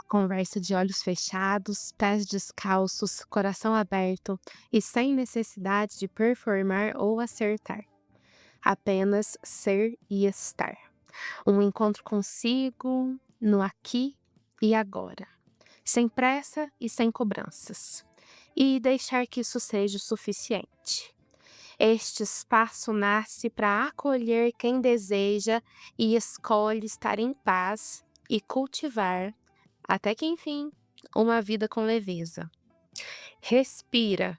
Conversa de olhos fechados, pés descalços, coração aberto e sem necessidade de performar ou acertar. Apenas ser e estar. Um encontro consigo, no aqui e agora. Sem pressa e sem cobranças. E deixar que isso seja o suficiente. Este espaço nasce para acolher quem deseja e escolhe estar em paz e cultivar até que enfim, uma vida com leveza. Respira,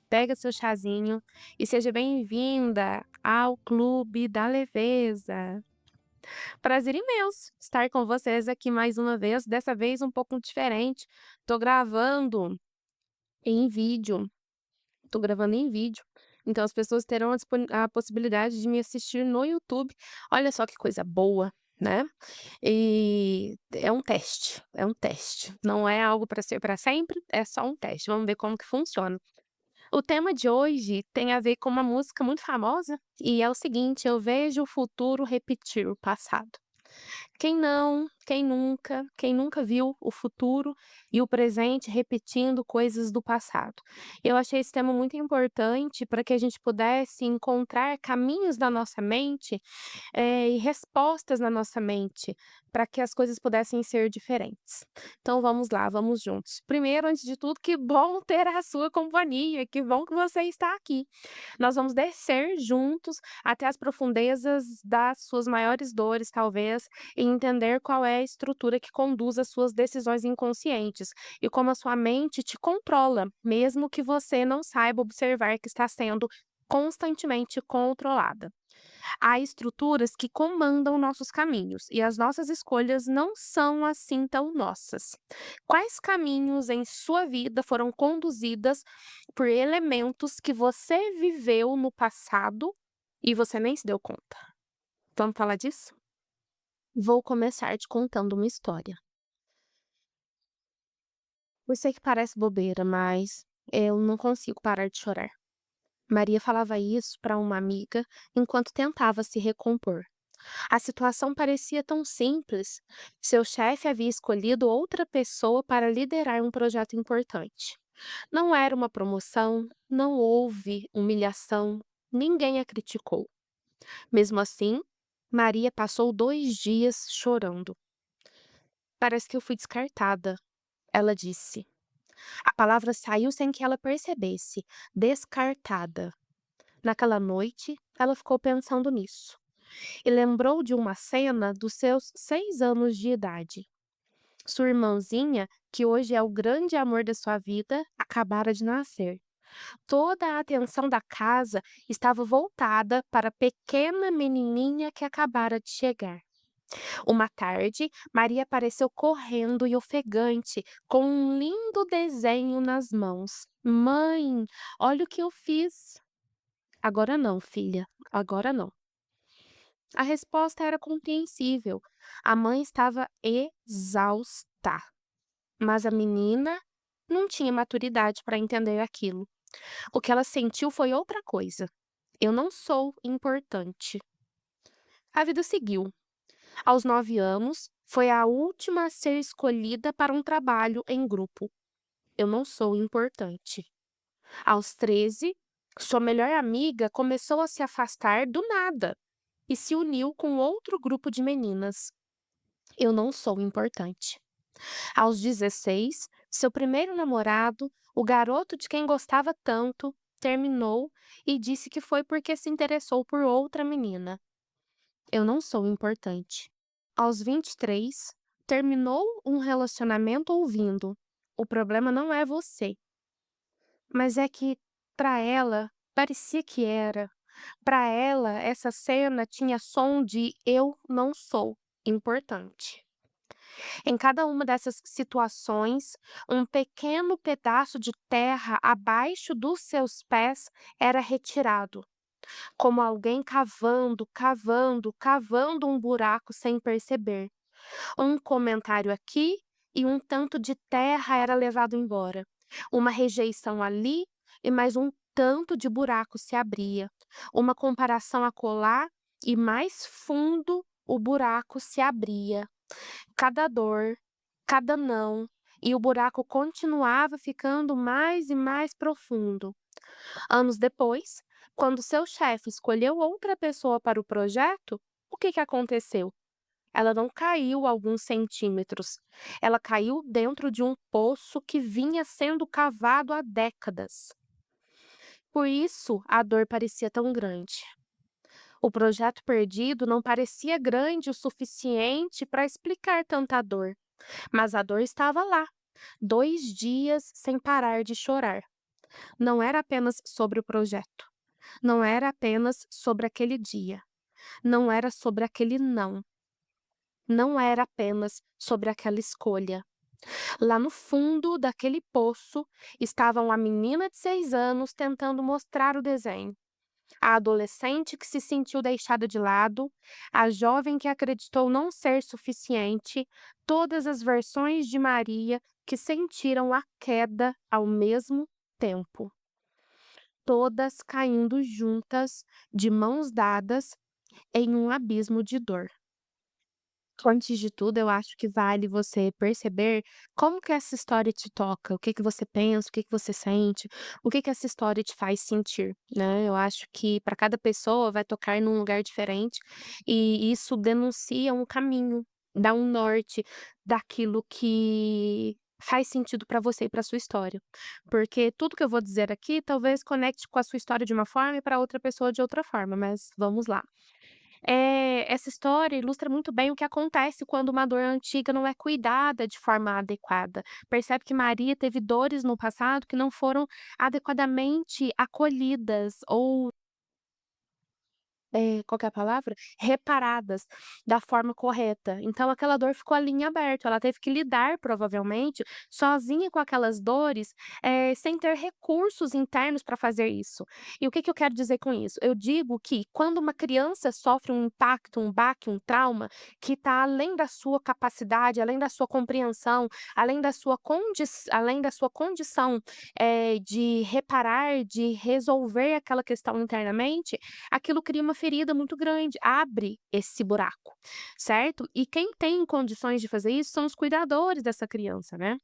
pega seu chazinho e seja bem-vinda ao Clube da Leveza. Prazer imenso estar com vocês aqui mais uma vez, dessa vez um pouco diferente. Tô gravando em vídeo, tô gravando em vídeo, então as pessoas terão a possibilidade de me assistir no YouTube. Olha só que coisa boa, né? E é um teste. Não é algo para ser para sempre, é só um teste. Vamos ver como que funciona. O tema de hoje tem a ver com uma música muito famosa e é o seguinte: eu vejo o futuro repetir o passado. Quem não, quem nunca viu o futuro e o presente repetindo coisas do passado? Eu achei esse tema muito importante para que a gente pudesse encontrar caminhos na nossa mente, e respostas na nossa mente, para que as coisas pudessem ser diferentes. Então vamos lá, vamos juntos. Primeiro, antes de tudo, que bom ter a sua companhia, que bom que você está aqui. Nós vamos descer juntos até as profundezas das suas maiores dores, talvez, e entender qual é a estrutura que conduz às suas decisões inconscientes e como a sua mente te controla, mesmo que você não saiba observar que está sendo constantemente controlada. Há estruturas que comandam nossos caminhos e as nossas escolhas não são assim tão nossas. Quais caminhos em sua vida foram conduzidas por elementos que você viveu no passado e você nem se deu conta? Vamos falar disso? Vou começar te contando uma história. Eu sei que parece bobeira, mas eu não consigo parar de chorar. Maria falava isso para uma amiga enquanto tentava se recompor. A situação parecia tão simples. Seu chefe havia escolhido outra pessoa para liderar um projeto importante. Não era uma promoção, não houve humilhação, ninguém a criticou. Mesmo assim, Maria passou 2 dias chorando. Parece que eu fui descartada, ela disse. A palavra saiu sem que ela percebesse. Descartada. Naquela noite, ela ficou pensando nisso e lembrou de uma cena dos seus 6 anos de idade. Sua irmãzinha, que hoje é o grande amor da sua vida, acabara de nascer. Toda a atenção da casa estava voltada para a pequena menininha que acabara de chegar. Uma tarde, Maria apareceu correndo e ofegante, com um lindo desenho nas mãos. Mãe, olha o que eu fiz. Agora não, filha, agora não. A resposta era compreensível. A mãe estava exausta, mas a menina não tinha maturidade para entender aquilo. O que ela sentiu foi outra coisa. Eu não sou importante. A vida seguiu. Aos 9 anos, foi a última a ser escolhida para um trabalho em grupo. Eu não sou importante. Aos 13, sua melhor amiga começou a se afastar do nada e se uniu com outro grupo de meninas. Eu não sou importante. Aos 16, seu primeiro namorado, o garoto de quem gostava tanto, terminou e disse que foi porque se interessou por outra menina. Eu não sou importante. Aos 23, terminou um relacionamento ouvindo: o problema não é você. Mas é que, para ela, parecia que era. Para ela, essa cena tinha som de eu não sou importante. Em cada uma dessas situações, um pequeno pedaço de terra abaixo dos seus pés era retirado, como alguém cavando, cavando, cavando um buraco sem perceber. Um comentário aqui e um tanto de terra era levado embora. Uma rejeição ali e mais um tanto de buraco se abria. Uma comparação acolá e mais fundo o buraco se abria. Cada dor, cada não, e o buraco continuava ficando mais e mais profundo. Anos depois, quando seu chefe escolheu outra pessoa para o projeto, o que que aconteceu? Ela não caiu alguns centímetros. Ela caiu dentro de um poço que vinha sendo cavado há décadas. Por isso, a dor parecia tão grande. O projeto perdido não parecia grande o suficiente para explicar tanta dor, mas a dor estava lá, 2 dias sem parar de chorar. Não era apenas sobre o projeto, não era apenas sobre aquele dia, não era sobre aquele não, não era apenas sobre aquela escolha. Lá no fundo daquele poço estava uma menina de 6 anos tentando mostrar o desenho. A adolescente que se sentiu deixada de lado, a jovem que acreditou não ser suficiente, todas as versões de Maria que sentiram a queda ao mesmo tempo, todas caindo juntas, de mãos dadas, em um abismo de dor. Antes de tudo, eu acho que vale você perceber como que essa história te toca, o que que você pensa, o que que você sente, o que que essa história te faz sentir, né? Eu acho que para cada pessoa vai tocar num lugar diferente e isso denuncia um caminho, dá um norte daquilo que faz sentido para você e para sua história. Porque tudo que eu vou dizer aqui talvez conecte com a sua história de uma forma e para outra pessoa de outra forma, mas vamos lá. Essa história ilustra muito bem o que acontece quando uma dor antiga não é cuidada de forma adequada. Percebe que Maria teve dores no passado que não foram adequadamente acolhidas ou qual que é a palavra? Reparadas da forma correta. Então aquela dor ficou ali em aberto, ela teve que lidar provavelmente sozinha com aquelas dores, sem ter recursos internos para fazer isso. E o que que eu quero dizer com isso? Eu digo que quando uma criança sofre um impacto, um baque, um trauma, que está além da sua capacidade, além da sua compreensão, além da sua condição, de reparar, de resolver aquela questão internamente, aquilo cria uma ferida muito grande, abre esse buraco, certo? E quem tem condições de fazer isso são os cuidadores dessa criança, né?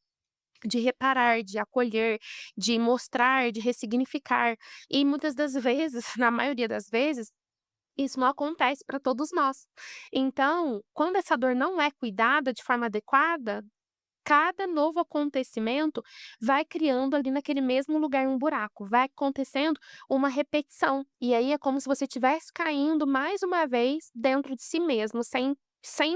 De reparar, de acolher, de mostrar, de ressignificar. E muitas das vezes, na maioria das vezes, isso não acontece para todos nós. Então, quando essa dor não é cuidada de forma adequada, cada novo acontecimento vai criando ali naquele mesmo lugar um buraco, vai acontecendo uma repetição. E aí é como se você estivesse caindo mais uma vez dentro de si mesmo, sem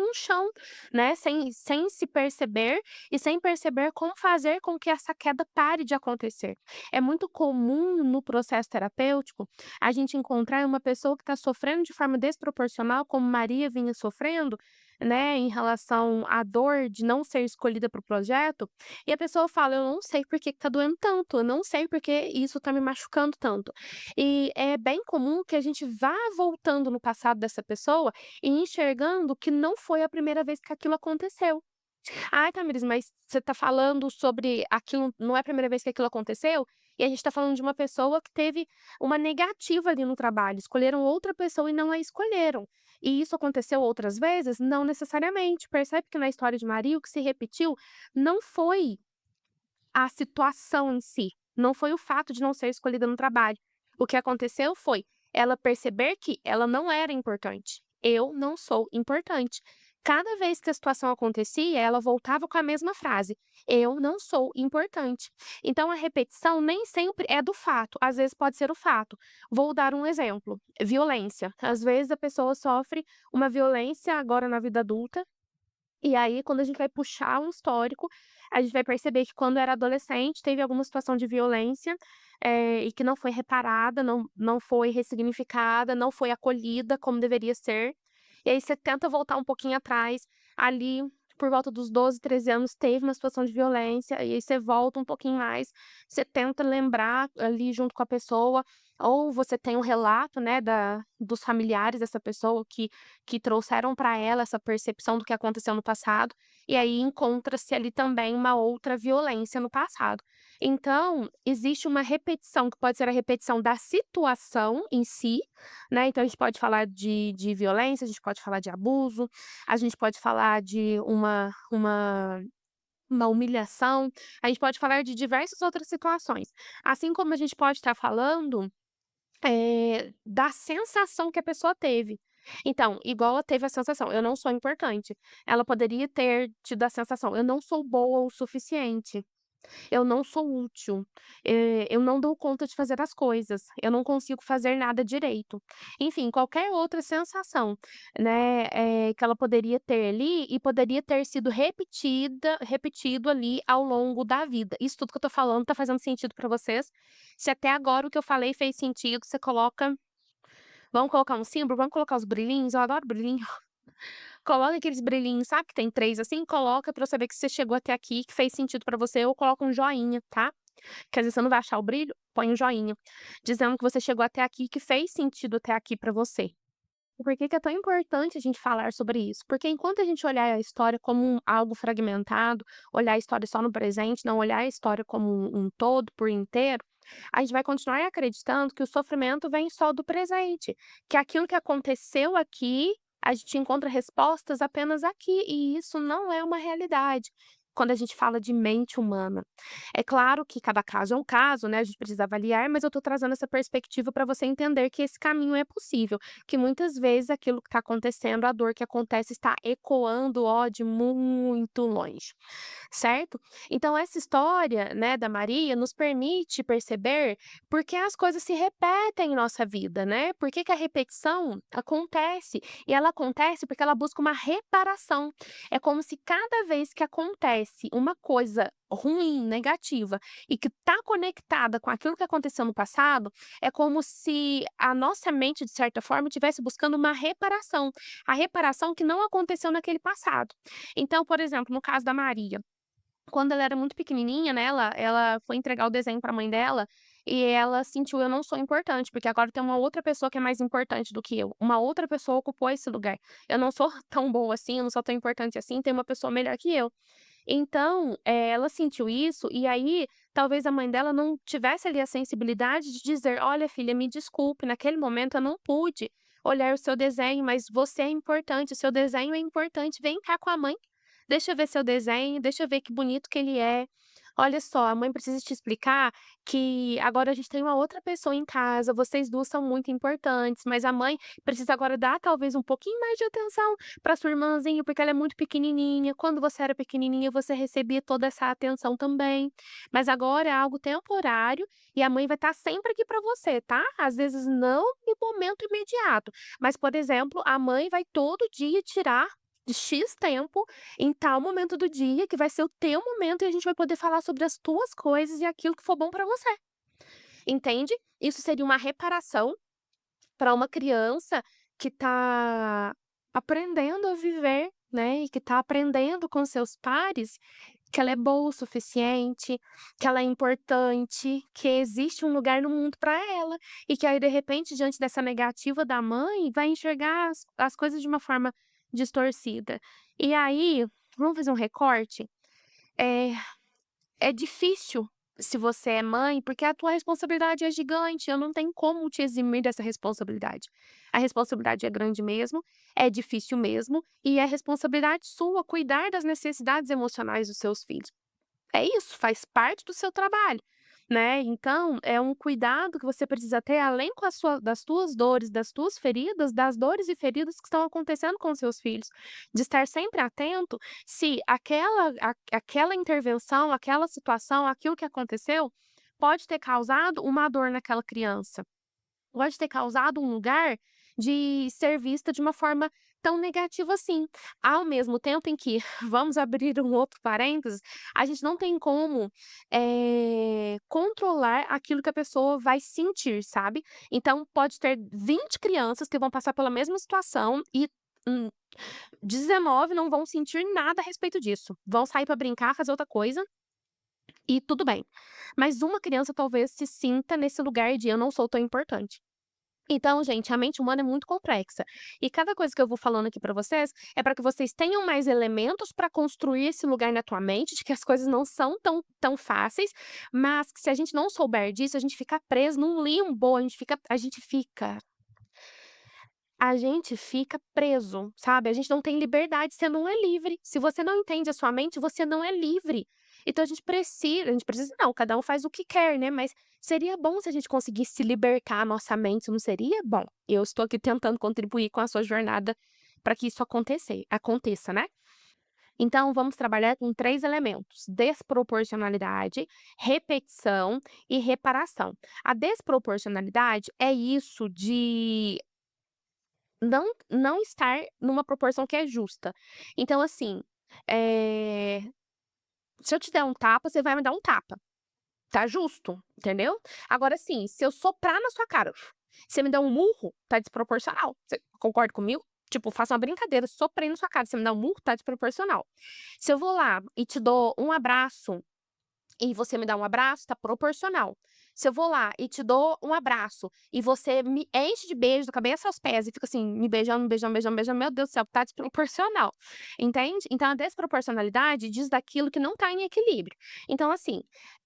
um chão, né? Sem se perceber e sem perceber como fazer com que essa queda pare de acontecer. É muito comum no processo terapêutico a gente encontrar uma pessoa que está sofrendo de forma desproporcional, como Maria vinha sofrendo, né, em relação à dor de não ser escolhida para o projeto, e a pessoa fala: "Eu não sei por que que tá doendo tanto, eu não sei porque isso tá me machucando tanto". E é bem comum que a gente vá voltando no passado dessa pessoa e enxergando que não foi a primeira vez que aquilo aconteceu. "Ai, Tamiris, mas você tá falando sobre aquilo não é a primeira vez que aquilo aconteceu?" E a gente tá falando de uma pessoa que teve uma negativa ali no trabalho, escolheram outra pessoa e não a escolheram. E isso aconteceu outras vezes? Não necessariamente. Percebe que na história de Maria o que se repetiu não foi a situação em si, não foi o fato de não ser escolhida no trabalho. O que aconteceu foi ela perceber que ela não era importante. "Eu não sou importante". Cada vez que a situação acontecia, ela voltava com a mesma frase: "Eu não sou importante". Então a repetição nem sempre é do fato, às vezes pode ser o fato. Vou dar um exemplo: violência. Às vezes a pessoa sofre uma violência agora na vida adulta e aí, quando a gente vai puxar um histórico, a gente vai perceber que quando era adolescente teve alguma situação de violência, e que não foi reparada, não foi ressignificada, não foi acolhida como deveria ser. E aí você tenta voltar um pouquinho atrás, ali por volta dos 12, 13 anos teve uma situação de violência, e aí você volta um pouquinho mais, você tenta lembrar ali junto com a pessoa, ou você tem um relato, né, dos familiares dessa pessoa que trouxeram para ela essa percepção do que aconteceu no passado, e aí encontra-se ali também uma outra violência no passado. Então, existe uma repetição, que pode ser a repetição da situação em si, né, então a gente pode falar de violência, a gente pode falar de abuso, a gente pode falar de uma humilhação, a gente pode falar de diversas outras situações. Assim como a gente pode estar falando, da sensação que a pessoa teve. Então, igual ela teve a sensação: "Eu não sou importante", ela poderia ter tido a sensação: "Eu não sou boa o suficiente". Eu não sou útil, eu não dou conta de fazer as coisas, eu não consigo fazer nada direito. Enfim, qualquer outra sensação, né, que ela poderia ter ali e poderia ter sido repetido ali ao longo da vida. Isso tudo que eu tô falando tá fazendo sentido pra vocês? Se até agora o que eu falei fez sentido, você coloca vamos colocar um símbolo? Vamos colocar os brilhinhos? Eu adoro brilhinho. Coloca aqueles brilhinhos, sabe que tem 3 assim? Coloca pra eu saber que você chegou até aqui, que fez sentido pra você, ou coloca um joinha, tá? Que às vezes você não vai achar o brilho, põe um joinha, dizendo que você chegou até aqui, que fez sentido até aqui pra você. E por que que é tão importante a gente falar sobre isso? Porque enquanto a gente olhar a história como algo fragmentado, olhar a história só no presente, não olhar a história como um todo, por inteiro, a gente vai continuar acreditando que o sofrimento vem só do presente, que aquilo que aconteceu aqui, a gente encontra respostas apenas aqui, e isso não é uma realidade. Quando a gente fala de mente humana. É claro que cada caso é um caso, né, a gente precisa avaliar, mas eu estou trazendo essa perspectiva para você entender que esse caminho é possível, que muitas vezes aquilo que está acontecendo, a dor que acontece está ecoando, ó, de muito longe, certo? Então essa história, né, da Maria nos permite perceber por que as coisas se repetem em nossa vida, né? Por que que a repetição acontece? E ela acontece porque ela busca uma reparação. É como se cada vez que acontece uma coisa ruim, negativa, e que está conectada com aquilo que aconteceu no passado, é como se a nossa mente, de certa forma, estivesse buscando uma reparação. A reparação que não aconteceu naquele passado. Então, por exemplo, no caso da Maria, quando ela era muito pequenininha, né, ela foi entregar o desenho para a mãe dela, e ela sentiu: "Eu não sou importante, porque agora tem uma outra pessoa que é mais importante do que eu. Uma outra pessoa ocupou esse lugar. Eu não sou tão boa assim, eu não sou tão importante assim, tem uma pessoa melhor que eu". Então, ela sentiu isso, e aí talvez a mãe dela não tivesse ali a sensibilidade de dizer: "Olha filha, me desculpe, naquele momento eu não pude olhar o seu desenho, mas você é importante, o seu desenho é importante, vem cá com a mãe, deixa eu ver seu desenho, deixa eu ver que bonito que ele é. Olha só, a mãe precisa te explicar que agora a gente tem uma outra pessoa em casa, vocês 2 são muito importantes, mas a mãe precisa agora dar talvez um pouquinho mais de atenção para sua irmãzinha, porque ela é muito pequenininha. Quando você era pequenininha, você recebia toda essa atenção também, mas agora é algo temporário e a mãe vai estar sempre aqui para você, tá? Às vezes não no momento imediato, mas, por exemplo, a mãe vai todo dia tirar de X tempo em tal momento do dia, que vai ser o teu momento e a gente vai poder falar sobre as tuas coisas e aquilo que for bom para você, entende? Isso seria uma reparação para uma criança que está aprendendo a viver, né, e que está aprendendo com seus pares que ela é boa o suficiente, que ela é importante, que existe um lugar no mundo para ela, e que aí de repente diante dessa negativa da mãe, vai enxergar as coisas de uma forma distorcida. E aí, vamos fazer um recorte? Eh é difícil se você é mãe, porque a tua responsabilidade é gigante, eu não tenho como te eximir dessa responsabilidade. A responsabilidade é grande mesmo, é difícil mesmo, e é responsabilidade sua cuidar das necessidades emocionais dos seus filhos. É isso, faz parte do seu trabalho, né. Então, é um cuidado que você precisa ter além com a sua das tuas dores, das tuas feridas, das dores e feridas que estão acontecendo com os seus filhos, de estar sempre atento se aquela intervenção, aquela situação, aquilo que aconteceu, pode ter causado uma dor naquela criança. Pode ter causado um lugar de ser vista de uma forma tão negativa assim. Ao mesmo tempo em que, vamos abrir um outro parênteses, a gente não tem como, controlar aquilo que a pessoa vai sentir, sabe. Então pode ter 20 crianças que vão passar pela mesma situação e, hum, 19 não vão sentir nada a respeito disso. Vão sair para brincar, fazer outra coisa e tudo bem. Mas uma criança talvez se sinta nesse lugar de: "Eu não sou tão importante". Então, gente, a mente humana é muito complexa. E cada coisa que eu vou falando aqui pra vocês é para que vocês tenham mais elementos para construir esse lugar na tua mente de que as coisas não são tão fáceis, mas que se a gente não souber disso, a gente fica preso num limbo, a gente fica preso, sabe, a gente não tem liberdade, você não é livre. Se você não entende a sua mente, você não é livre. Então a gente precisa não, cada um faz o que quer, né, mas seria bom se a gente conseguisse libertar a nossa mente, não seria bom? Eu estou aqui tentando contribuir com a sua jornada para que isso aconteça, né. Então vamos trabalhar com 3 elementos: desproporcionalidade, repetição e reparação. A desproporcionalidade é isso de não estar numa proporção que é justa. Então, assim, eh, se eu te der um tapa, você vai me dar um tapa, tá justo, entendeu? Agora, assim, se eu soprar na sua cara, você me dá um murro, tá desproporcional. Você concorda comigo? Tipo, faço uma brincadeira, soprei na sua cara, você me dá um murro, tá desproporcional. Se eu vou lá e te dou um abraço e você me dá um abraço, tá proporcional. Se eu vou lá e te dou um abraço e você me enche de beijo da cabeça aos pés e fica assim, me beijando, me beijando, me beijando, me beijando, meu Deus do céu, tá desproporcional, entende? Então a desproporcionalidade diz daquilo que não tá em equilíbrio. Então assim,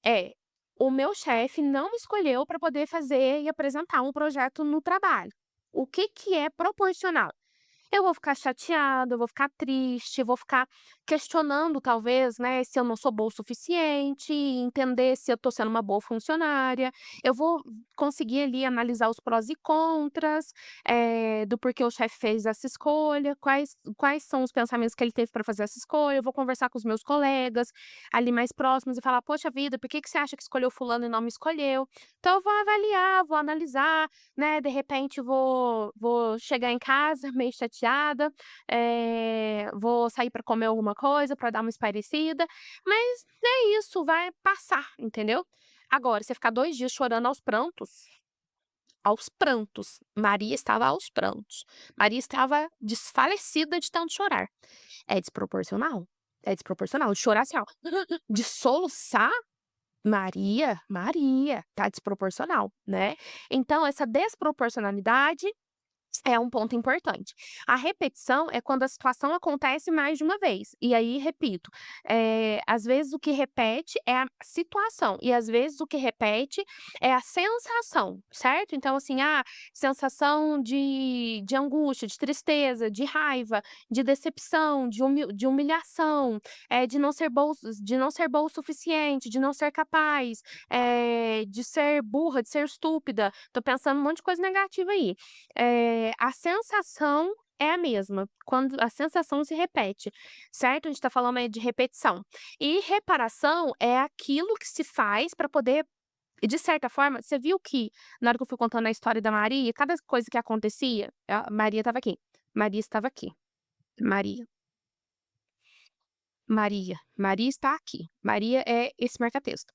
é, o meu chefe não me escolheu para poder fazer e apresentar um projeto no trabalho. O que que é proporcional? Eu vou ficar chateada, eu vou ficar triste, eu vou ficar questionando talvez, né, se eu não sou boa o suficiente, entender se eu tô sendo uma boa funcionária. Eu vou conseguir ali analisar os prós e contras, do porquê o chefe fez essa escolha, quais são os pensamentos que ele teve para fazer essa escolha. Eu vou conversar com os meus colegas ali mais próximos e falar: "Poxa vida, por que que você acha que escolheu fulano e não me escolheu?". Então eu vou avaliar, vou analisar, né, de repente vou chegar em casa meio chateada, vou sair para comer alguma coisa para dar uma espairecida, mas é isso, vai passar, entendeu. Agora, você ficar 2 dias chorando aos prantos, Maria estava aos prantos, Maria estava desfalecida de tanto chorar. É desproporcional, de chorar assim ó, de soluçar, Maria, tá desproporcional, né. Então essa desproporcionalidade é um ponto importante. A repetição é quando a situação acontece mais de uma vez. E aí, repito, às vezes o que repete é a situação e às vezes o que repete é a sensação, certo? Então, assim, sensação de angústia, de tristeza, de raiva, de decepção, de humilhação, de não ser boa o suficiente, de não ser capaz, de ser burra, de ser estúpida. Tô pensando um monte de coisa negativa aí. A sensação é a mesma, quando a sensação se repete, certo? A gente tá falando aí de repetição. E reparação é aquilo que se faz para poder e de certa forma, você viu que na hora que eu fui contando a história da Maria, cada coisa que acontecia, a Maria estava aqui, Maria estava aqui, Maria, Maria está aqui, Maria é esse marca-texto.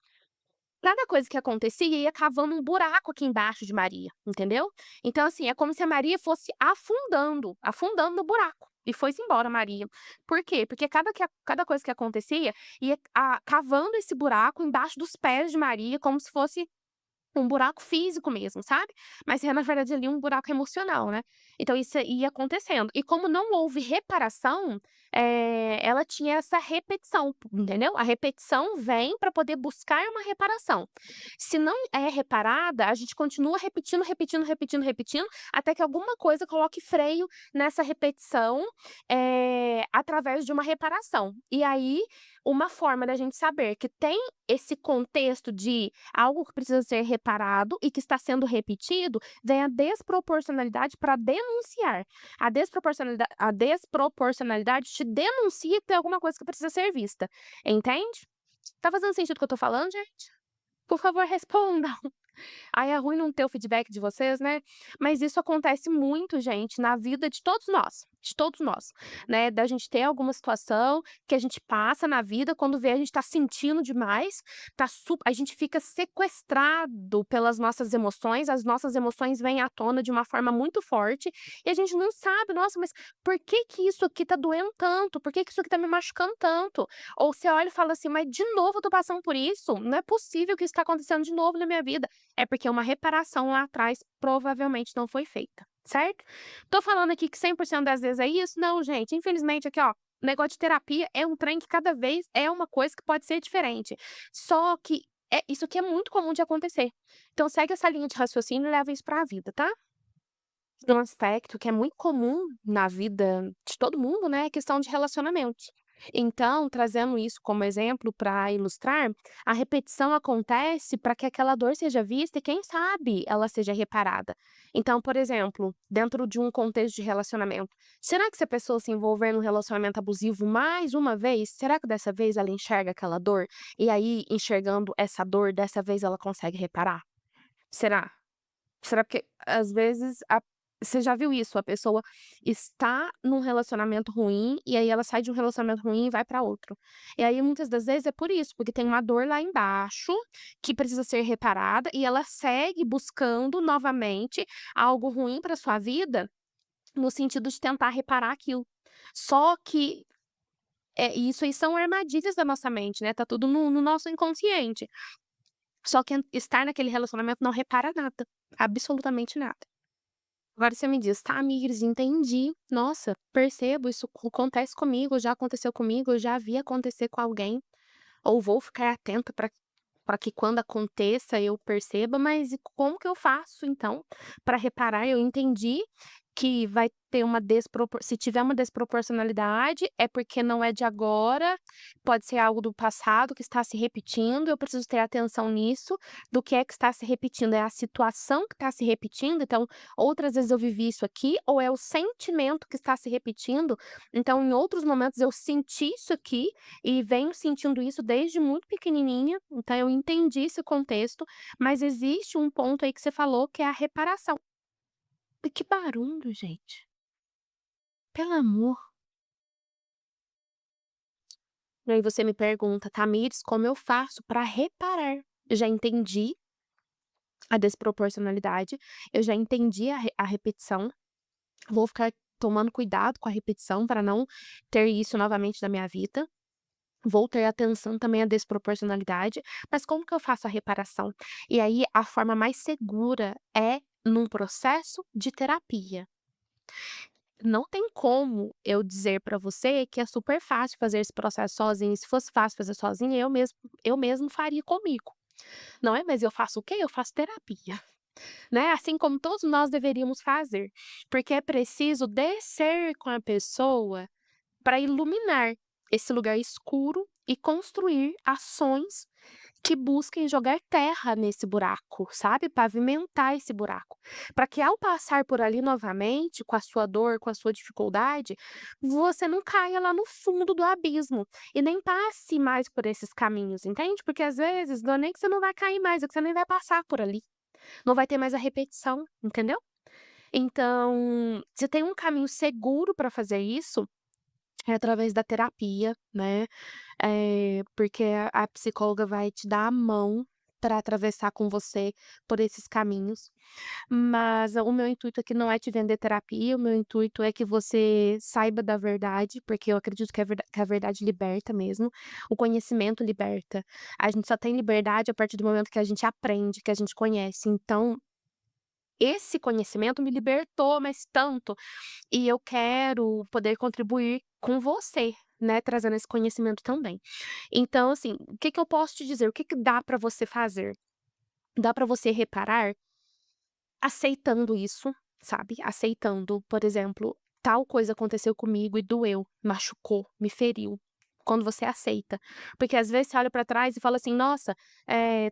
Cada coisa que acontecia ia cavando um buraco aqui embaixo de Maria, entendeu? Então, assim, é como se a Maria fosse afundando, afundando no buraco. E foi-se embora Maria. Por quê? Porque cada coisa que acontecia ia cavando esse buraco embaixo dos pés de Maria, como se fosse um buraco físico mesmo, sabe. Mas é na verdade ali um buraco emocional, né. Então isso ia acontecendo. E como não houve reparação, ela tinha essa repetição, entendeu. A repetição vem para poder buscar uma reparação. Se não é reparada, a gente continua repetindo, repetindo, repetindo, repetindo, até que alguma coisa coloque freio nessa repetição, através de uma reparação. E aí, uma forma da gente saber que tem esse contexto de algo que precisa ser reparado e que está sendo repetido, vem a desproporcionalidade para denunciar. A desproporcionalidade te denuncia que tem alguma coisa que precisa ser vista, entende? Tá fazendo sentido o que eu tô falando, gente? Por favor, respondam. Ai, é ruim não ter o feedback de vocês, né? Mas isso acontece muito, gente, na vida de todos nós. de todos nós, né, da gente ter alguma situação que a gente passa na vida, quando vê a gente tá sentindo demais, a gente fica sequestrado pelas nossas emoções, as nossas emoções vêm à tona de uma forma muito forte, e a gente não sabe: "Nossa, mas por que que isso aqui tá doendo tanto? Por que que isso aqui tá me machucando tanto?". Ou você olha e fala assim: "Mas de novo eu tô passando por isso? Não é possível que isso tá acontecendo de novo na minha vida". É porque uma reparação lá atrás provavelmente não foi feita, certo? Tô falando aqui que 100% das vezes é isso? Não, gente, infelizmente aqui, ó, o negócio de terapia é um trem que cada vez é uma coisa que pode ser diferente. Só que isso aqui é muito comum de acontecer. Então segue essa linha de raciocínio e leva isso pra vida, tá? Um aspecto que é muito comum na vida de todo mundo, né, é a questão de relacionamentos. Então, trazendo isso como exemplo para ilustrar, a repetição acontece para que aquela dor seja vista e, quem sabe, ela seja reparada. Então, por exemplo, dentro de um contexto de relacionamento, será que se a pessoa se envolver num relacionamento abusivo mais uma vez, será que dessa vez ela enxerga aquela dor? E aí, enxergando essa dor, dessa vez ela consegue reparar? Será? Será porque às vezes a você já viu isso? A pessoa está num relacionamento ruim, e aí ela sai de um relacionamento ruim e vai pra outro. E aí muitas das vezes é por isso, porque tem uma dor lá embaixo, que precisa ser reparada, e ela segue buscando novamente algo ruim pra sua vida, no sentido de tentar reparar aquilo. Só que, isso aí são armadilhas da nossa mente, né, tá tudo no nosso inconsciente. Só que estar naquele relacionamento não repara nada, absolutamente nada. Agora você me diz: "Tá, Tamires, entendi. Nossa, percebo, isso acontece comigo, já aconteceu comigo, eu já vi acontecer com alguém, ou vou ficar atenta para que quando aconteça eu perceba, mas e como que eu faço então para reparar?". Eu entendi que vai ter uma se tiver uma desproporcionalidade, é porque não é de agora, pode ser algo do passado que está se repetindo, eu preciso ter atenção nisso, do que está se repetindo, é a situação que está se repetindo, então outras vezes eu vivi isso aqui, ou é o sentimento que está se repetindo, então em outros momentos eu senti isso aqui, e venho sentindo isso desde muito pequenininha, então eu entendi esse contexto, mas existe um ponto aí que você falou que é a reparação. E que barulho, gente. Pelo amor. E aí você me pergunta: "Tamires, como eu faço para reparar?". Eu já entendi a desproporcionalidade, eu já entendi a repetição, vou ficar tomando cuidado com a repetição para não ter isso novamente na minha vida. Vou ter atenção também à desproporcionalidade, mas como que eu faço a reparação? E aí a forma mais segura é num processo de terapia. Não tem como eu dizer pra você que é super fácil fazer esse processo sozinho. Se fosse fácil fazer sozinha, eu mesmo faria comigo, não é? Mas eu faço o quê? Eu faço terapia, né, assim como todos nós deveríamos fazer, porque é preciso descer com a pessoa para iluminar esse lugar escuro e construir ações que busquem jogar terra nesse buraco, sabe, pavimentar esse buraco, para que ao passar por ali novamente, com a sua dor, com a sua dificuldade, você não caia lá no fundo do abismo e nem passe mais por esses caminhos, entende? Porque às vezes não é nem que você não vai cair mais, é que você nem vai passar por ali, não vai ter mais a repetição, entendeu? Então, você tem um caminho seguro para fazer isso, é através da terapia, né, porque a psicóloga vai te dar a mão para atravessar com você por esses caminhos, mas o meu intuito aqui não é te vender terapia, o meu intuito é que você saiba da verdade, porque eu acredito que a verdade liberta mesmo, o conhecimento liberta. A gente só tem liberdade a partir do momento que a gente aprende, que a gente conhece, então esse conhecimento me libertou, mas tanto, e eu quero poder contribuir com você, né, trazendo esse conhecimento também. Então, assim, o que que eu posso te dizer? O que que dá pra você fazer? Dá pra você reparar aceitando isso, sabe, aceitando, por exemplo, tal coisa aconteceu comigo e doeu, machucou, me feriu. Quando você aceita. Porque às vezes você olha pra trás e fala assim: "Nossa,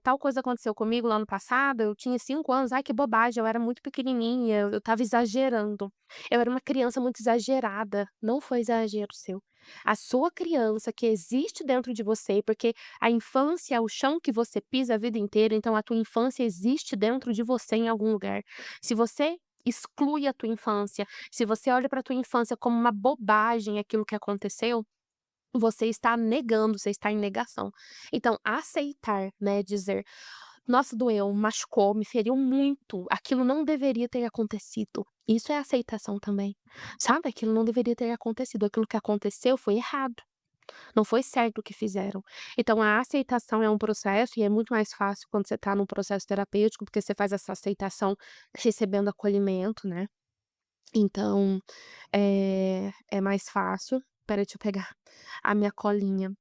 tal coisa aconteceu comigo lá no passado, eu tinha 5 anos, ai que bobagem, eu era muito pequenininha, eu estava exagerando. Eu era uma criança muito exagerada". Não foi exagero seu. A sua criança que existe dentro de você, porque a infância é o chão que você pisa a vida inteira, então a tua infância existe dentro de você em algum lugar. Se você exclui a tua infância, se você olha para tua infância como uma bobagem aquilo que aconteceu, você está negando, você está em negação. Então aceitar, né, dizer: "Nossa, doeu, machucou, me feriu muito, aquilo não deveria ter acontecido". Isso é aceitação também, sabe, aquilo não deveria ter acontecido, aquilo que aconteceu foi errado. Não foi certo o que fizeram. Então a aceitação é um processo e é muito mais fácil quando você está num processo terapêutico, porque você faz essa aceitação recebendo acolhimento, né. Então, é mais fácil. Espera, deixa eu pegar a minha colinha.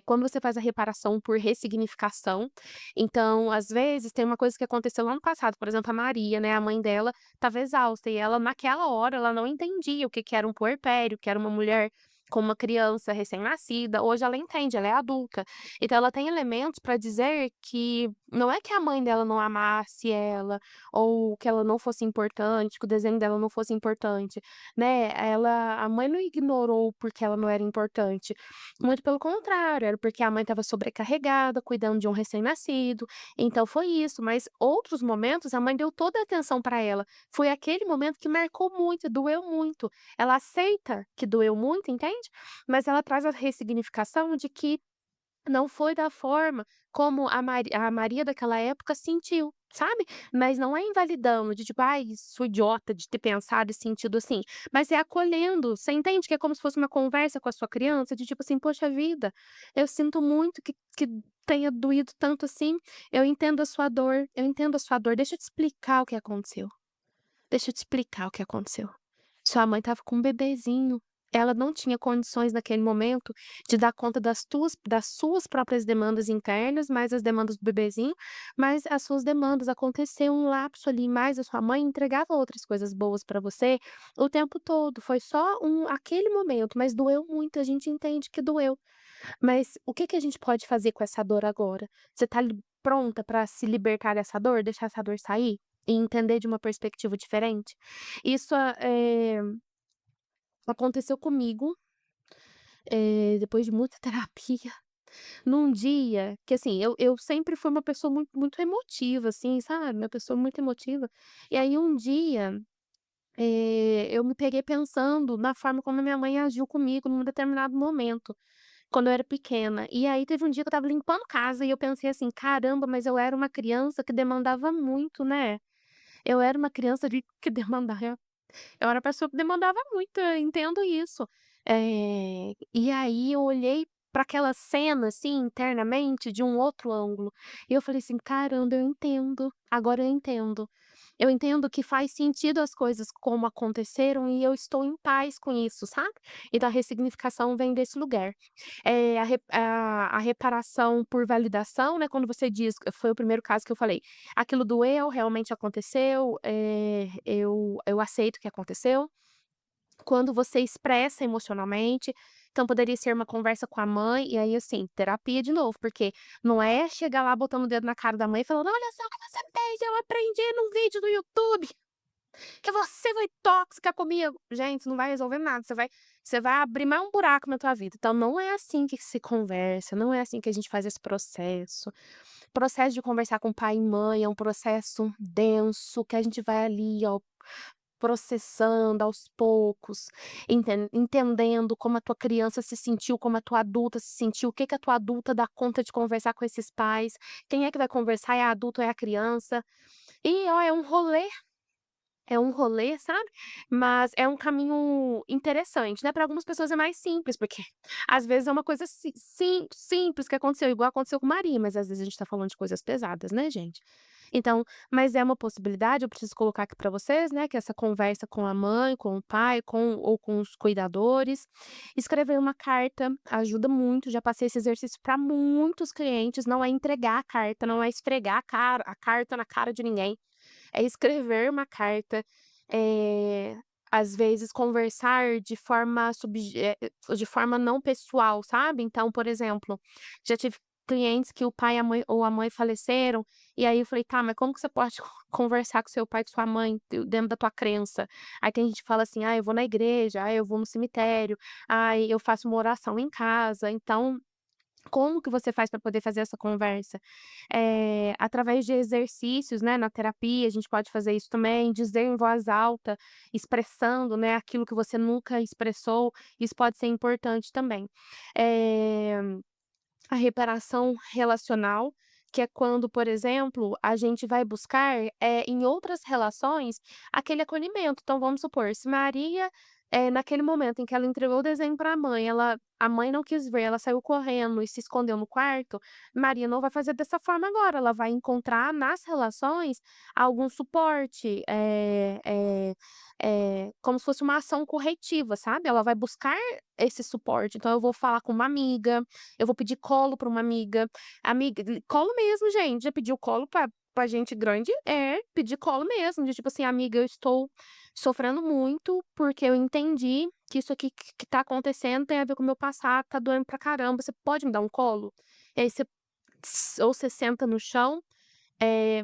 Quando você faz a reparação por ressignificação, então, às vezes, tem uma coisa que aconteceu lá no passado, por exemplo, a Maria, né, a mãe dela estava exausta e ela, naquela hora, ela não entendia o que que era um puerpério, que era uma mulher com uma criança recém-nascida. Hoje ela entende, ela é adulta. Então ela tem elementos para dizer que não é que a mãe dela não amasse ela, ou que ela não fosse importante, que o desenho dela não fosse importante, né, a mãe não ignorou porque ela não era importante. Muito pelo contrário, era porque a mãe estava sobrecarregada, cuidando de um recém-nascido, então foi isso, mas outros momentos a mãe deu toda a atenção para ela. Foi aquele momento que marcou muito, doeu muito. Ela aceita que doeu muito, entende? Mas ela traz a ressignificação de que não foi da forma como a Maria daquela época sentiu, sabe. Mas não é invalidando, de tipo: "Ai, sou idiota de ter pensado e sentido assim", mas é acolhendo, você entende que é como se fosse uma conversa com a sua criança, de tipo assim: "Poxa vida, eu sinto muito que tenha doído tanto assim, eu entendo a sua dor, deixa eu te explicar o que aconteceu". Deixa eu te explicar o que aconteceu. Sua mãe estava com um bebezinho. Ela não tinha condições naquele momento de dar conta das suas próprias demandas internas, mais as demandas do bebezinho, mais as suas demandas. Aconteceu um lapso ali, mas a sua mãe entregava outras coisas boas para você o tempo todo. Foi só aquele momento, mas doeu muito, a gente entende que doeu. Mas o que que a gente pode fazer com essa dor agora? Você está pronta para se libertar dessa dor, deixar essa dor sair? E entender de uma perspectiva diferente? Isso, aconteceu comigo, depois de muita terapia, num dia que, assim, eu sempre fui uma pessoa muito emotiva, assim, sabe, uma pessoa muito emotiva. E aí um dia, eu me peguei pensando na forma como a minha mãe agiu comigo num determinado momento, quando eu era pequena. E aí teve um dia que eu estava limpando casa e eu pensei assim: "Caramba, mas eu era uma criança que demandava muito, né". Eu era uma criança de que demandava Eu era uma pessoa que demandava muito, eu entendo isso. E aí eu olhei para aquela cena, assim, internamente, de um outro ângulo, e eu falei assim: "Caramba, eu entendo, agora eu entendo". Eu entendo que faz sentido as coisas como aconteceram e eu estou em paz com isso, sabe. Então a ressignificação vem desse lugar. A reparação por validação, né, quando você diz foi o primeiro caso que eu falei, aquilo doeu, realmente aconteceu, eu aceito que aconteceu. Quando você expressa emocionalmente, então poderia ser uma conversa com a mãe, e aí, assim, terapia de novo, porque não é chegar lá botando o dedo na cara da mãe e falando: "Olha só o que você fez, eu aprendi num vídeo do YouTube que você foi tóxica comigo". Gente, não vai resolver nada, você vai abrir mais um buraco na tua vida. Então não é assim que se conversa, não é assim que a gente faz esse processo. O processo de conversar com pai e mãe é um processo denso, que a gente vai ali, ó, processando aos poucos, entendendo como a tua criança se sentiu, como a tua adulta se sentiu, o que que a tua adulta dá conta de conversar com esses pais, quem é que vai conversar, é a adulta ou é a criança. E ó, é um rolê, sabe, mas é um caminho interessante, né, para algumas pessoas é mais simples, porque às vezes é uma coisa simples que aconteceu, igual aconteceu com Maria, mas às vezes a gente tá falando de coisas pesadas, né, gente. Então, mas é uma possibilidade, eu preciso colocar aqui para vocês, né, que essa conversa com a mãe, com o pai, com os cuidadores, escrever uma carta ajuda muito, já passei esse exercício para muitos clientes, não é entregar a carta, não é esfregar a carta na cara de ninguém, é escrever uma carta, eh, às vezes conversar de forma não pessoal, sabe. Então, por exemplo, já tive clientes que o pai e a mãe ou a mãe faleceram, e aí eu falei: "Tá, mas como que você pode conversar com seu pai e com sua mãe dentro da tua crença?". Aí tem gente que fala assim: "Ah, eu vou na igreja, ah, eu vou no cemitério, ah, eu faço uma oração em casa". Então Como que você faz para poder fazer essa conversa? Através de exercícios, né, na terapia, a gente pode fazer isso também, dizer em voz alta, expressando, né, aquilo que você nunca expressou, isso pode ser importante também. Eh a reparação relacional, que é quando, por exemplo, a gente vai buscar, em outras relações, aquele acolhimento. Então, vamos supor, se Maria, naquele momento em que ela entregou o desenho para a mãe não quis ver, ela saiu correndo e se escondeu no quarto, Maria não vai fazer dessa forma agora, ela vai encontrar nas relações algum suporte, como se fosse uma ação corretiva, sabe. Ela vai buscar esse suporte. Então eu vou falar com uma amiga, eu vou pedir colo pra uma amiga. Amiga colo mesmo, gente. Já pediu colo pra gente grande? É, pedir colo mesmo, de tipo assim: "Amiga, eu estou sofrendo muito, porque eu entendi que isso aqui que tá acontecendo tem a ver com o meu passado, tá doendo pra caramba, você pode me dar um colo?". E aí você senta no chão,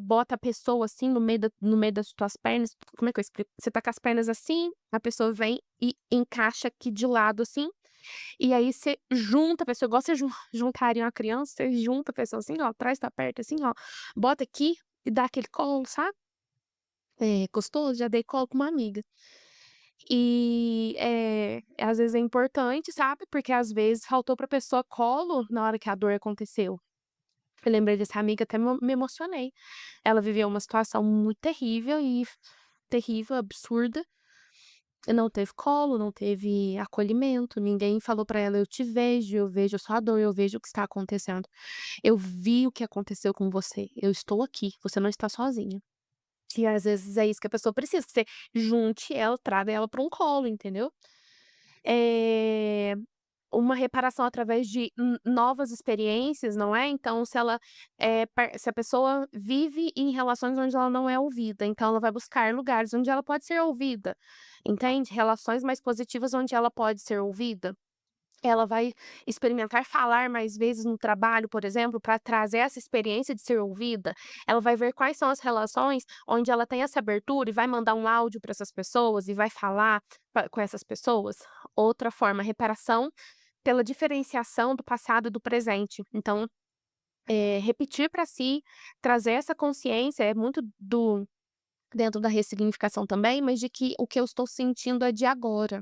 bota a pessoa, assim, no meio das tuas pernas, como é que eu explico? Você tá com as pernas assim, a pessoa vem e encaixa aqui de lado, assim, e aí você junta a pessoa, igual você juntaria uma criança, você junta a pessoa assim, ó, traz pra perto assim, ó, bota aqui e dá aquele colo, sabe. É gostoso, já dei colo pra uma amiga. E, às vezes é importante, sabe, porque às vezes faltou pra pessoa colo na hora que a dor aconteceu. Eu lembrei dessa amiga, até me emocionei. Ela viveu uma situação muito terrível terrível, absurda, e não teve colo, não teve acolhimento, ninguém falou pra ela: "Eu te vejo, eu vejo a sua dor, eu vejo o que está acontecendo. Eu vi o que aconteceu com você, eu estou aqui, você não está sozinha". E às vezes é isso que a pessoa precisa, que você junte ela, traga ela para um colo, entendeu? Eh uma reparação através de novas experiências, não é, então se ela, se a pessoa vive em relações onde ela não é ouvida, então ela vai buscar lugares onde ela pode ser ouvida, entende? Relações mais positivas onde ela pode ser ouvida. Ela vai experimentar falar mais vezes no trabalho, por exemplo, para trazer essa experiência de ser ouvida. Ela vai ver quais são as relações onde ela tem essa abertura e vai mandar um áudio para essas pessoas e vai falar com essas pessoas. Outra forma, reparação pela diferenciação do passado e do presente. Então, repetir para si, trazer essa consciência, é muito do dentro da ressignificação também, mas de que o que eu estou sentindo é de agora.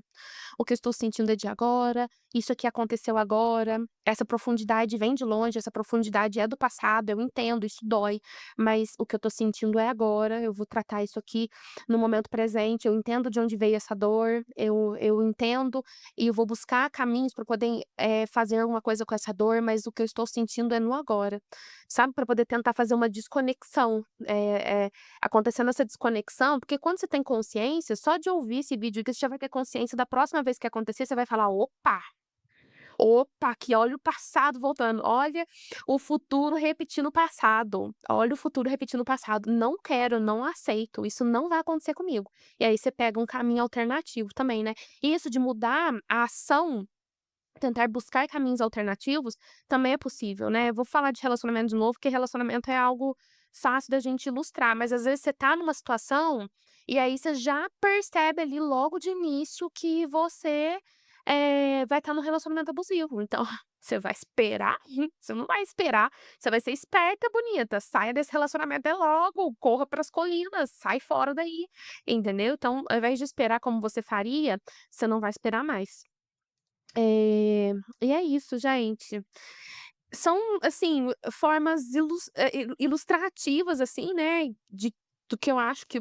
O que eu estou sentindo é de agora, isso aqui aconteceu agora, essa profundidade vem de longe, essa profundidade é do passado, eu entendo, isso dói, mas o que eu estou sentindo é agora, eu vou tratar isso aqui no momento presente, eu entendo de onde veio essa dor, eu entendo e eu vou buscar caminhos para poder, fazer alguma coisa com essa dor, mas o que eu estou sentindo é no agora, sabe, para poder tentar fazer uma desconexão, acontecendo essa desconexão, porque quando você tem consciência, só de ouvir esse vídeo aqui, você já vai ter consciência da próxima vez que acontecer, você vai falar: "Opa, opa, aqui olha o passado voltando, olha o futuro repetindo o passado, olha o futuro repetindo o passado, não quero, não aceito, isso não vai acontecer comigo". E aí você pega um caminho alternativo também, né. E isso de mudar a ação, tentar buscar caminhos alternativos, também é possível, né. Vou falar de relacionamento de novo, porque relacionamento é algo fácil da gente ilustrar, mas às vezes você tá numa situação, e aí você já percebe ali logo de início que você, vai estar num relacionamento abusivo, então você vai esperar? Você não vai esperar, você vai ser esperta, bonita, saia desse relacionamento é logo, corra para as colinas, sai fora daí, entendeu. Então, ao invés de esperar como você faria, você não vai esperar mais. E é isso, gente. São, assim, formas ilustrativas, assim, né, do que eu acho que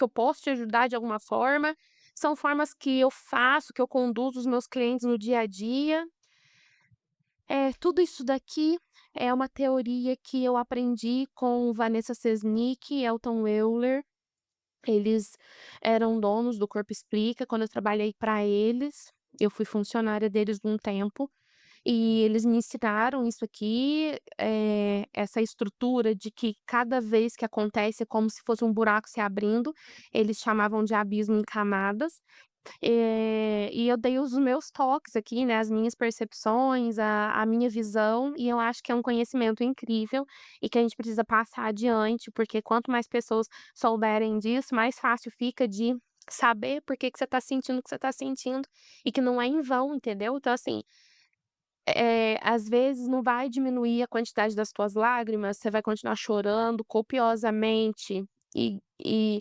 eu posso te ajudar de alguma forma. São formas que eu faço, que eu conduzo os meus clientes no dia a dia. Tudo isso daqui é uma teoria que eu aprendi com Vanessa Sesnick e Elton Euler. Eles eram donos do Corpo Explica, quando eu trabalhei para eles, eu fui funcionária deles um tempo. E eles me ensinaram isso aqui, essa estrutura de que cada vez que acontece é como se fosse um buraco se abrindo, eles chamavam de abismo em camadas. E eu dei os meus toques aqui, né, as minhas percepções, a minha visão, e eu acho que é um conhecimento incrível e que a gente precisa passar adiante, porque quanto mais pessoas souberem disso, mais fácil fica de saber por que que você está sentindo o que você está sentindo, e que não é em vão, entendeu. Então assim, às vezes não vai diminuir a quantidade das tuas lágrimas, você vai continuar chorando copiosamente e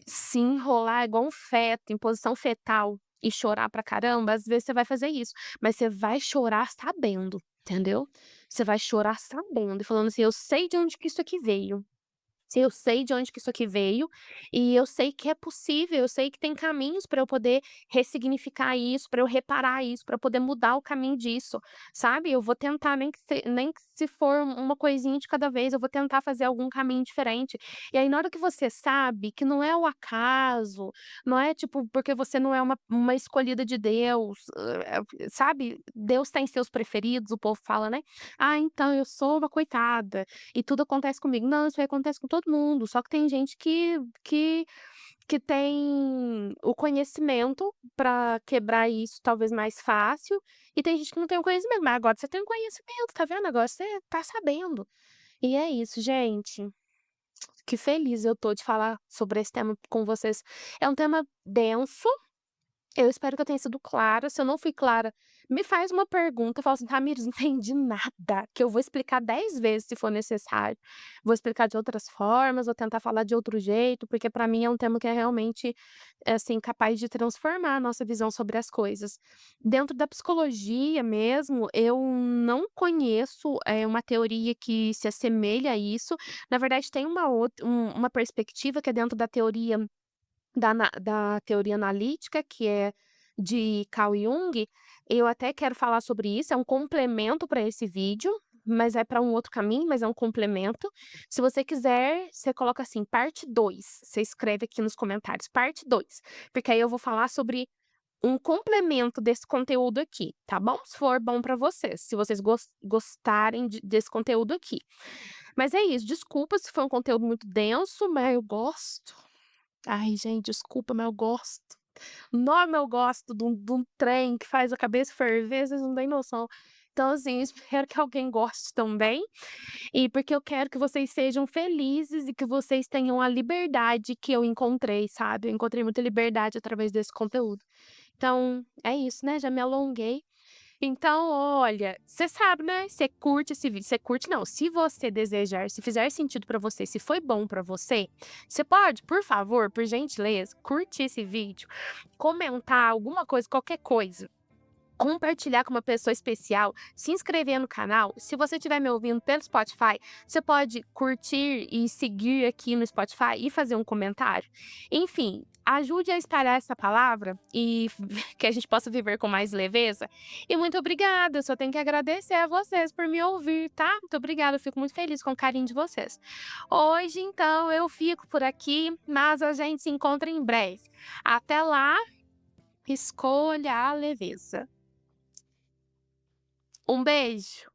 se enrolar igual um feto, em posição fetal, e chorar pra caramba, às vezes você vai fazer isso, mas você vai chorar sabendo, entendeu? Você vai chorar sabendo e falando assim: "Eu sei de onde que isso aqui veio". Se eu sei de onde que isso aqui veio, e eu sei que é possível, eu sei que tem caminhos para eu poder ressignificar isso, para eu reparar isso, para poder mudar o caminho disso, sabe. Eu vou tentar, nem que se for uma coisinha de cada vez, eu vou tentar fazer algum caminho diferente. E aí na hora que você sabe que não é o acaso, não é tipo porque você não é uma escolhida de Deus, sabe, Deus tem seus preferidos, o povo fala, né: "Ah, então eu sou uma coitada, e tudo acontece comigo". Não, isso aí acontece com todo mundo, só que tem gente que tem o conhecimento pra quebrar isso talvez mais fácil, e tem gente que não tem o conhecimento, mas agora você tem o conhecimento, tá vendo, agora você tá sabendo. E é isso, gente, que feliz eu tô de falar sobre esse tema com vocês. É um tema denso, eu espero que eu tenha sido clara, se eu não fui clara, me faz uma pergunta, fala assim: "Tamires, não entendi nada", que eu vou explicar 10 vezes se for necessário. Vou explicar de outras formas, vou tentar falar de outro jeito, porque para mim é um tema que é realmente, assim, capaz de transformar a nossa visão sobre as coisas. Dentro da psicologia mesmo, eu não conheço, uma teoria que se assemelha a isso. Na verdade tem uma perspectiva que é dentro da teoria da teoria analítica, que é de Carl Jung, eu até quero falar sobre isso, é um complemento para esse vídeo, mas é para um outro caminho, mas é um complemento. Se você quiser, você coloca assim: "Parte 2", você escreve aqui nos comentários: "Parte 2", porque aí eu vou falar sobre um complemento desse conteúdo aqui, tá bom? Se for bom para vocês, se vocês gostarem desse conteúdo aqui. Mas é isso, desculpa se foi um conteúdo muito denso, mas eu gosto. Ai, gente, desculpa, mas eu gosto. Nó, eu gosto de um trem que faz a cabeça ferver, vocês não têm noção. Então, assim, espero que alguém goste também, e porque eu quero que vocês sejam felizes e que vocês tenham a liberdade que eu encontrei, sabe. Eu encontrei muita liberdade através desse conteúdo. Então, é isso, né, já me alonguei. Então, olha, você sabe, né, você curte esse vídeo, você curte não, se você desejar, se fizer sentido pra você, se foi bom pra você, você pode, por favor, por gentileza, curtir esse vídeo, comentar alguma coisa, qualquer coisa. Compartilhar com uma pessoa especial, se inscrever no canal. Se você estiver me ouvindo pelo Spotify, você pode curtir e seguir aqui no Spotify e fazer um comentário. Enfim, ajude a espalhar essa palavra e que a gente possa viver com mais leveza. E muito obrigada, eu só tenho que agradecer a vocês por me ouvir, tá? Muito obrigada, eu fico muito feliz com o carinho de vocês. Hoje, então, eu fico por aqui, mas a gente se encontra em breve. Até lá, escolha a leveza. Um beijo.